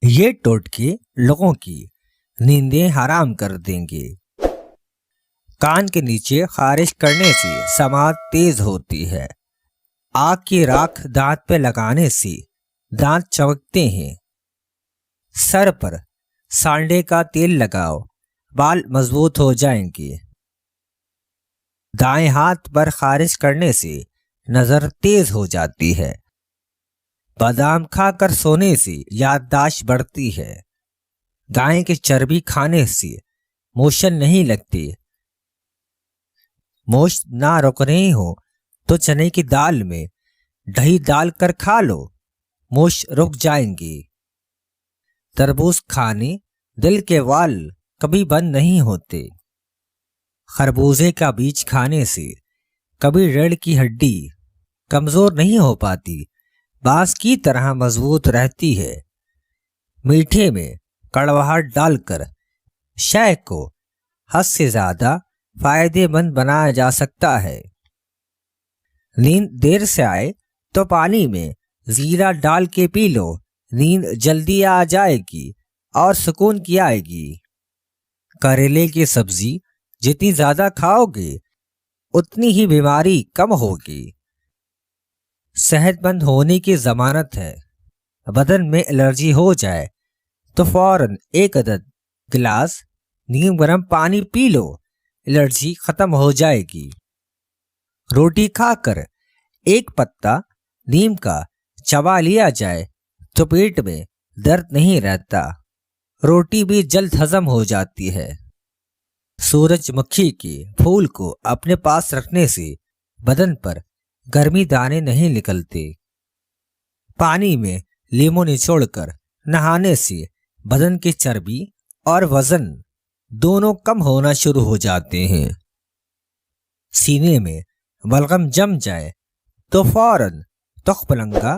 یہ ٹوٹکے لوگوں کی نیندیں حرام کر دیں گے۔ کان کے نیچے خارش کرنے سے سماعت تیز ہوتی ہے۔ آگ کی راکھ دانت پہ لگانے سے دانت چمکتے ہیں۔ سر پر سانڈے کا تیل لگاؤ، بال مضبوط ہو جائیں گے۔ دائیں ہاتھ پر خارش کرنے سے نظر تیز ہو جاتی ہے۔ بادام کھا کر سونے سے یادداشت بڑھتی ہے۔ گائے کی چربی کھانے سے موشن نہیں لگتی۔ موش نہ رک رہی ہو تو چنے کی دال میں دہی ڈال کر کھا لو، موش رک جائیں گی۔ تربوز کھانے دل کے وال کبھی بند نہیں ہوتے۔ خربوزے کا بیج کھانے سے کبھی ریڑھ کی ہڈی کمزور نہیں ہو پاتی، بانس کی طرح مضبوط رہتی ہے۔ میٹھے میں کڑواہٹ ڈال کر شے کو حد سے زیادہ فائدے مند بنایا جا سکتا ہے۔ نیند دیر سے آئے تو پانی میں زیرہ ڈال کے پی لو، نیند جلدی آ جائے گی اور سکون کی آئے گی۔ کریلے کی سبزی جتنی زیادہ کھاؤ گے اتنی ہی بیماری کم ہوگی۔ صحت مند ہونے کی ضمانت ہے۔ بدن میں الرجی ہو جائے تو فوراً 1 عدد گلاس نیم گرم پانی پی لو، الرجی ختم ہو جائے گی۔ روٹی کھا کر 1 پتا نیم کا چبا لیا جائے تو پیٹ میں درد نہیں رہتا، روٹی بھی جلد ہضم ہو جاتی ہے۔ سورج مکھی کے پھول کو اپنے پاس رکھنے سے بدن پر گرمی دانے نہیں نکلتے۔ پانی میں لیمو نچوڑ کر نہانے سے بدن کی چربی اور وزن دونوں کم ہونا شروع ہو جاتے ہیں۔ سینے میں بلغم جم جائے تو فوراً تخم لنگا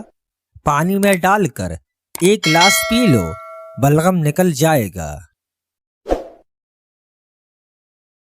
پانی میں ڈال کر 1 گلاس پی لو، بلغم نکل جائے گا۔